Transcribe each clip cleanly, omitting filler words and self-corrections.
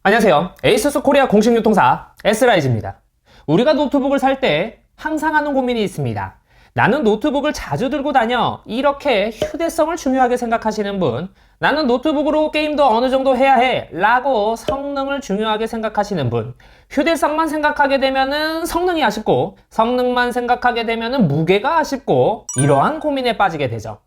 안녕하세요. 에이수스 코리아 공식 유통사 S라이즈입니다. 우리가 노트북을 살 때 항상 하는 고민이 있습니다. 나는 노트북을 자주 들고 다녀. 이렇게 휴대성을 중요하게 생각하시는 분, 나는 노트북으로 게임도 어느 정도 해야 해 라고 성능을 중요하게 생각하시는 분, 휴대성만 생각하게 되면은 성능이 아쉽고, 성능만 생각하게 되면은 무게가 아쉽고, 이러한 고민에 빠지게 되죠.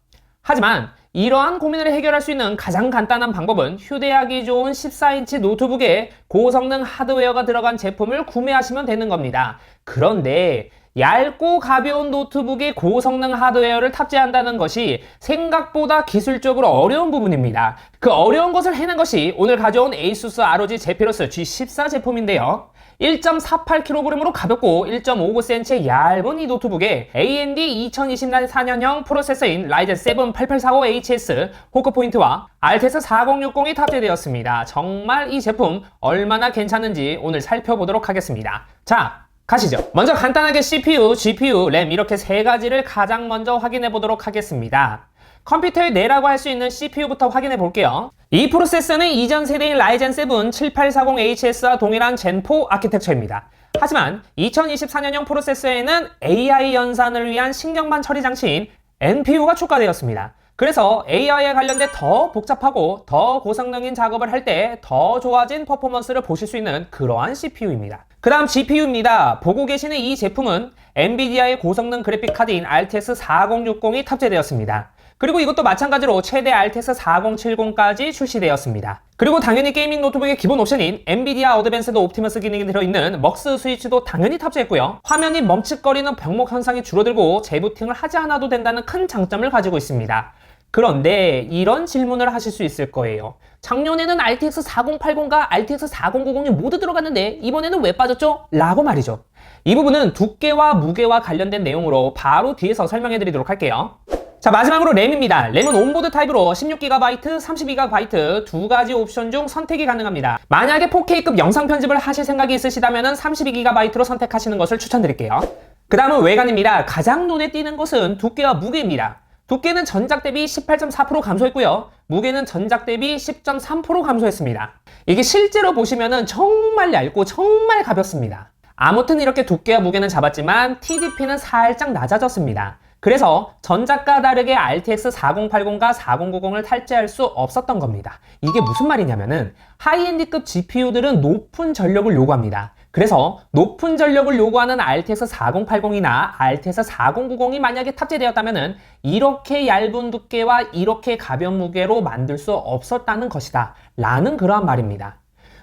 하지만 이러한 고민을 해결할 수 있는 가장 간단한 방법은 휴대하기 좋은 14인치 노트북에 고성능 하드웨어가 들어간 제품을 구매하시면 되는 겁니다. 그런데 얇고 가벼운 노트북에 고성능 하드웨어를 탑재한다는 것이 생각보다 기술적으로 어려운 부분입니다. 그 어려운 것을 해낸 것이 오늘 가져온 ASUS ROG 제피러스 G14 제품인데요. 1.48kg으로 가볍고 1.59cm의 얇은 이 노트북에 AMD 2024년형 프로세서인 라이젠 7 8845HS 호크포인트와 RTX 4060이 탑재되었습니다. 정말 이 제품 얼마나 괜찮은지 오늘 살펴보도록 하겠습니다. 자, 가시죠. 먼저 간단하게 CPU, GPU, 램 이렇게 세 가지를 가장 먼저 확인해 보도록 하겠습니다. 컴퓨터의 뇌라고 할 수 있는 CPU부터 확인해 볼게요. 이 프로세서는 이전 세대인 라이젠 7 7840HS와 동일한 젠4 아키텍처입니다. 하지만 2024년형 프로세서에는 AI 연산을 위한 신경만 처리 장치인 NPU가 추가되었습니다. 그래서 AI에 관련된 더 복잡하고 더 고성능인 작업을 할 때 더 좋아진 퍼포먼스를 보실 수 있는 그러한 CPU입니다. 그 다음 GPU입니다. 보고 계시는 이 제품은 엔비디아의 고성능 그래픽 카드인 RTX 4060이 탑재되었습니다. 그리고 이것도 마찬가지로 최대 RTX 4070까지 출시되었습니다. 그리고 당연히 게이밍 노트북의 기본 옵션인 엔비디아 어드밴스드 옵티머스 기능이 들어있는 먹스 스위치도 당연히 탑재했고요. 화면이 멈칫거리는 병목 현상이 줄어들고 재부팅을 하지 않아도 된다는 큰 장점을 가지고 있습니다. 그런데 이런 질문을 하실 수 있을 거예요. 작년에는 RTX 4080과 RTX 4090이 모두 들어갔는데 이번에는 왜 빠졌죠? 라고 말이죠. 이 부분은 두께와 무게와 관련된 내용으로 바로 뒤에서 설명해 드리도록 할게요. 자, 마지막으로 램입니다. 램은 온보드 타입으로 16GB, 32GB 두 가지 옵션 중 선택이 가능합니다. 만약에 4K급 영상 편집을 하실 생각이 있으시다면 32GB로 선택하시는 것을 추천드릴게요. 그 다음은 외관입니다. 가장 눈에 띄는 것은 두께와 무게입니다. 두께는 전작 대비 18.4% 감소했고요. 무게는 전작 대비 10.3% 감소했습니다. 이게 실제로 보시면은 정말 얇고 정말 가볍습니다. 아무튼 이렇게 두께와 무게는 잡았지만 TDP는 살짝 낮아졌습니다. 그래서 전작과 다르게 RTX 4080과 4090을 탈재할 수 없었던 겁니다. 이게 무슨 말이냐면은 하이엔드급 GPU들은 높은 전력을 요구합니다. 그래서 높은 전력을 요구하는 RTX 4080이나 RTX 4090이 만약에 탑재되었다면은 이렇게 얇은 두께와 이렇게 가벼운 무게로 만들 수 없었다는 것이다 라는 그러한 말입니다.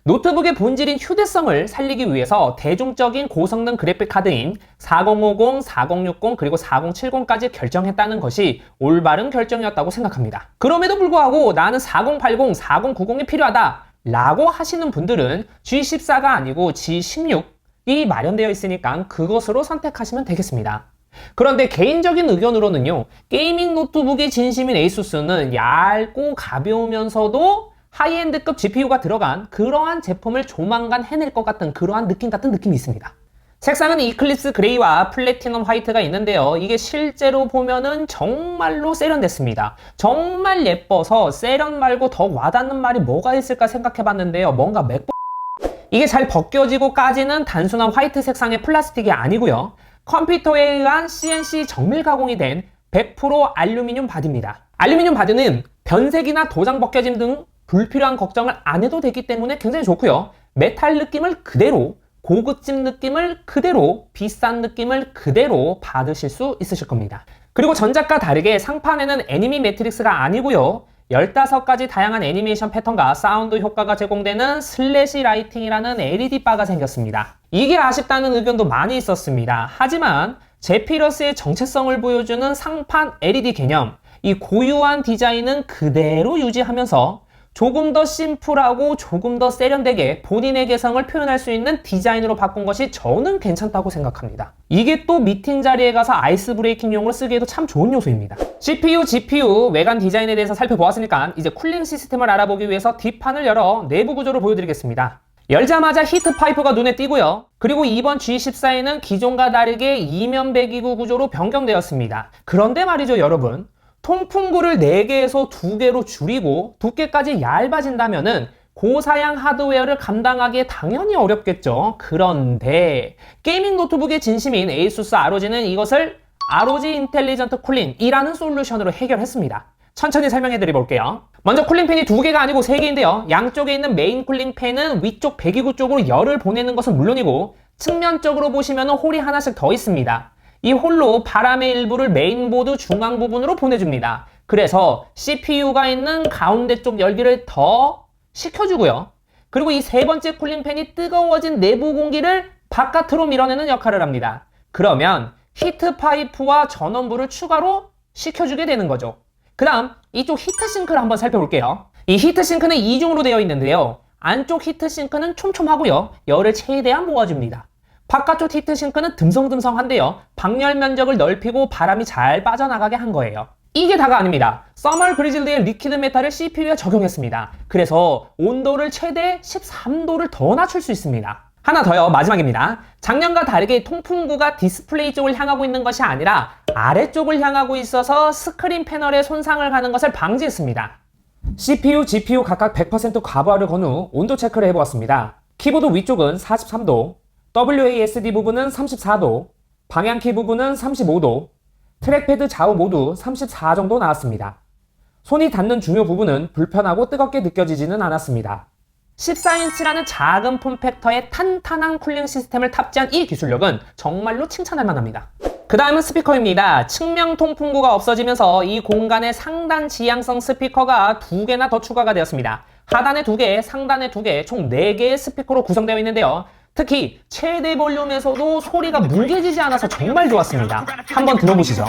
노트북의 본질인 휴대성을 살리기 위해서 대중적인 고성능 그래픽 카드인 4050, 4060 그리고 4070까지 결정했다는 것이 올바른 결정이었다고 생각합니다. 그럼에도 불구하고 나는 4080, 4090이 필요하다 라고 하시는 분들은 G14가 아니고 G16이 마련되어 있으니까 그것으로 선택하시면 되겠습니다. 그런데 개인적인 의견으로는요, 게이밍 노트북의 진심인 ASUS는 얇고 가벼우면서도 하이엔드급 GPU가 들어간 그러한 제품을 조만간 해낼 것 같은 그러한 느낌 같은 느낌이 있습니다. 색상은 이클립스 그레이와 플래티넘 화이트가 있는데요. 이게 실제로 보면은 정말로 세련됐습니다. 정말 예뻐서 세련 말고 더 와닿는 말이 뭐가 있을까 생각해봤는데요. 뭔가 맥 이게 잘 벗겨지고 까지는 단순한 화이트 색상의 플라스틱이 아니고요. 컴퓨터에 의한 CNC 정밀 가공이 된 100% 알루미늄 바디입니다. 알루미늄 바디는 변색이나 도장 벗겨짐 등 불필요한 걱정을 안 해도 되기 때문에 굉장히 좋고요. 메탈 느낌을 그대로, 고급진 느낌을 그대로, 비싼 느낌을 그대로 받으실 수 있으실 겁니다. 그리고 전작과 다르게 상판에는 애니미 매트릭스가 아니고요. 15가지 다양한 애니메이션 패턴과 사운드 효과가 제공되는 슬래시 라이팅이라는 LED 바가 생겼습니다. 이게 아쉽다는 의견도 많이 있었습니다. 하지만 제피러스의 정체성을 보여주는 상판 LED 개념, 이 고유한 디자인은 그대로 유지하면서 조금 더 심플하고 조금 더 세련되게 본인의 개성을 표현할 수 있는 디자인으로 바꾼 것이 저는 괜찮다고 생각합니다. 이게 또 미팅 자리에 가서 아이스 브레이킹용으로 쓰기에도 참 좋은 요소입니다. CPU, GPU, 외관 디자인에 대해서 살펴보았으니까 이제 쿨링 시스템을 알아보기 위해서 뒷판을 열어 내부 구조를 보여드리겠습니다. 열자마자 히트 파이프가 눈에 띄고요. 그리고 이번 G14에는 기존과 다르게 이면 배기구 구조로 변경되었습니다. 그런데 말이죠, 여러분. 통풍구를 4개에서 2개로 줄이고 두께까지 얇아진다면은 고사양 하드웨어를 감당하기에 당연히 어렵겠죠. 그런데 게이밍 노트북의 진심인 ASUS ROG는 이것을 ROG 인텔리전트 쿨링이라는 솔루션으로 해결했습니다. 천천히 설명해 드려볼게요. 먼저 쿨링팬이 2개가 아니고 3개인데요. 양쪽에 있는 메인 쿨링팬은 위쪽 배기구 쪽으로 열을 보내는 것은 물론이고 측면적으로 보시면 홀이 하나씩 더 있습니다. 이 홀로 바람의 일부를 메인보드 중앙 부분으로 보내줍니다. 그래서 CPU가 있는 가운데 쪽 열기를 더 식혀주고요. 그리고 이 세 번째 쿨링팬이 뜨거워진 내부 공기를 바깥으로 밀어내는 역할을 합니다. 그러면 히트 파이프와 전원부를 추가로 식혀주게 되는 거죠. 그 다음 이쪽 히트싱크를 한번 살펴볼게요. 이 히트싱크는 이중으로 되어 있는데요. 안쪽 히트싱크는 촘촘하고요. 열을 최대한 모아줍니다. 바깥쪽 히트싱크는 듬성듬성한데요. 방열 면적을 넓히고 바람이 잘 빠져나가게 한 거예요. 이게 다가 아닙니다. 서멀 그리즐드의 리퀴드 메탈을 CPU에 적용했습니다. 그래서 온도를 최대 13도를 더 낮출 수 있습니다. 하나 더요. 마지막입니다. 작년과 다르게 통풍구가 디스플레이 쪽을 향하고 있는 것이 아니라 아래쪽을 향하고 있어서 스크린 패널에 손상을 가는 것을 방지했습니다. CPU, GPU 각각 100% 과부하를 건 후 온도 체크를 해보았습니다. 키보드 위쪽은 43도, WASD 부분은 34도, 방향키 부분은 35도, 트랙패드 좌우 모두 34 정도 나왔습니다. 손이 닿는 중요 부분은 불편하고 뜨겁게 느껴지지는 않았습니다. 14인치라는 작은 폼팩터에 탄탄한 쿨링 시스템을 탑재한 이 기술력은 정말로 칭찬할 만합니다. 그 다음은 스피커입니다. 측면 통풍구가 없어지면서 이 공간에 상단 지향성 스피커가 2개나 더 추가가 되었습니다. 하단에 2개, 상단에 2개, 총 4개의 스피커로 구성되어 있는데요. 특히 최대 볼륨에서도 소리가 뭉개지지 않아서 정말 좋았습니다. 한번 들어보시죠.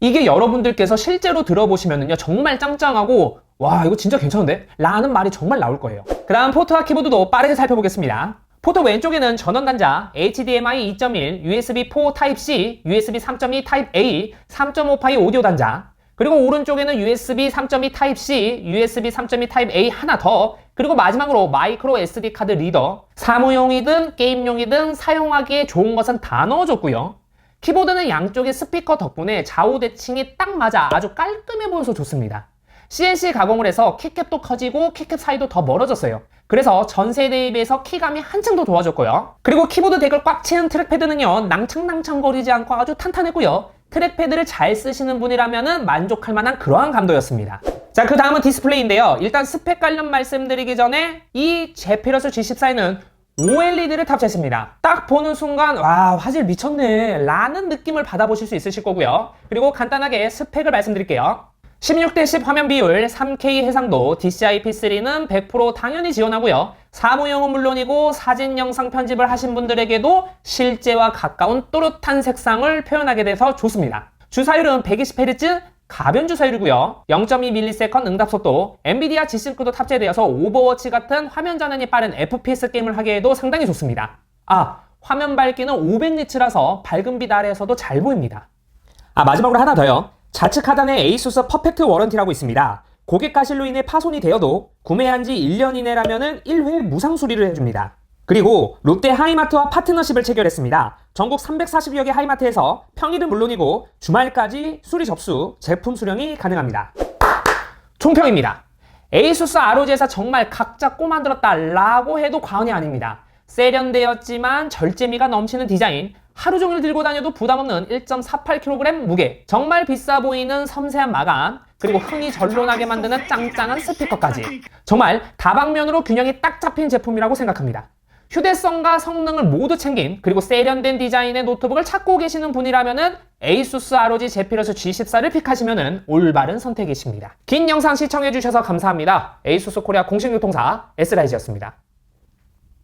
이게 여러분들께서 실제로 들어보시면요 정말 짱짱하고 와 이거 진짜 괜찮은데? 라는 말이 정말 나올 거예요. 그 다음 포트와 키보드도 빠르게 살펴보겠습니다. 포트 왼쪽에는 전원 단자, HDMI 2.1, USB4 Type-C, USB 3.2 Type-A, 3.5파이 오디오 단자, 그리고 오른쪽에는 USB 3.2 Type-C, USB 3.2 Type-A 하나 더, 그리고 마지막으로 마이크로 SD 카드 리더, 사무용이든 게임용이든 사용하기에 좋은 것은 다 넣어줬고요. 키보드는 양쪽의 스피커 덕분에 좌우 대칭이 딱 맞아 아주 깔끔해 보여서 좋습니다. CNC 가공을 해서 키캡도 커지고 키캡 사이도 더 멀어졌어요. 그래서 전 세대에 비해서 키감이 한층 더 좋아졌고요. 그리고 키보드 덱을 꽉 채운 트랙패드는요 낭창낭창거리지 않고 아주 탄탄했고요. 트랙패드를 잘 쓰시는 분이라면 만족할 만한 그러한 감도였습니다. 자, 그 다음은 디스플레이인데요. 일단 스펙 관련 말씀드리기 전에 이 제피러스 G14에는 OLED를 탑재했습니다. 딱 보는 순간 와 화질 미쳤네 라는 느낌을 받아보실 수 있으실 거고요. 그리고 간단하게 스펙을 말씀드릴게요. 16:10 화면 비율, 3K 해상도, DCI-P3는 100% 당연히 지원하고요. 사무용은 물론이고 사진 영상 편집을 하신 분들에게도 실제와 가까운 또렷한 색상을 표현하게 돼서 좋습니다. 주사율은 120Hz 가변 주사율이고요. 0.2ms 응답속도, 엔비디아 G-SYNC도 탑재되어서 오버워치 같은 화면 전환이 빠른 FPS 게임을 하기에도 상당히 좋습니다. 아, 화면 밝기는 500니츠라서 밝은 빛 아래에서도 잘 보입니다. 아, 마지막으로 하나 더요. 좌측 하단에 ASUS 퍼펙트 워런티라고 있습니다. 고객 가실로 인해 파손이 되어도 구매한 지 1년 이내라면 1회 무상 수리를 해줍니다. 그리고 롯데 하이마트와 파트너십을 체결했습니다. 전국 340여 개 하이마트에서 평일은 물론이고 주말까지 수리 접수, 제품 수령이 가능합니다. 총평입니다. ASUS ROG에서 정말 각 잡고 만들었다 라고 해도 과언이 아닙니다. 세련되었지만 절제미가 넘치는 디자인, 하루 종일 들고 다녀도 부담없는 1.48kg 무게, 정말 비싸 보이는 섬세한 마감, 그리고 흥이 절로나게 만드는 짱짱한 스피커까지 정말 다방면으로 균형이 딱 잡힌 제품이라고 생각합니다. 휴대성과 성능을 모두 챙긴 그리고 세련된 디자인의 노트북을 찾고 계시는 분이라면 ASUS ROG 제피러스 G14를 픽하시면 올바른 선택이십니다. 긴 영상 시청해주셔서 감사합니다. ASUS 코리아 공식 유통사 S라이즈였습니다.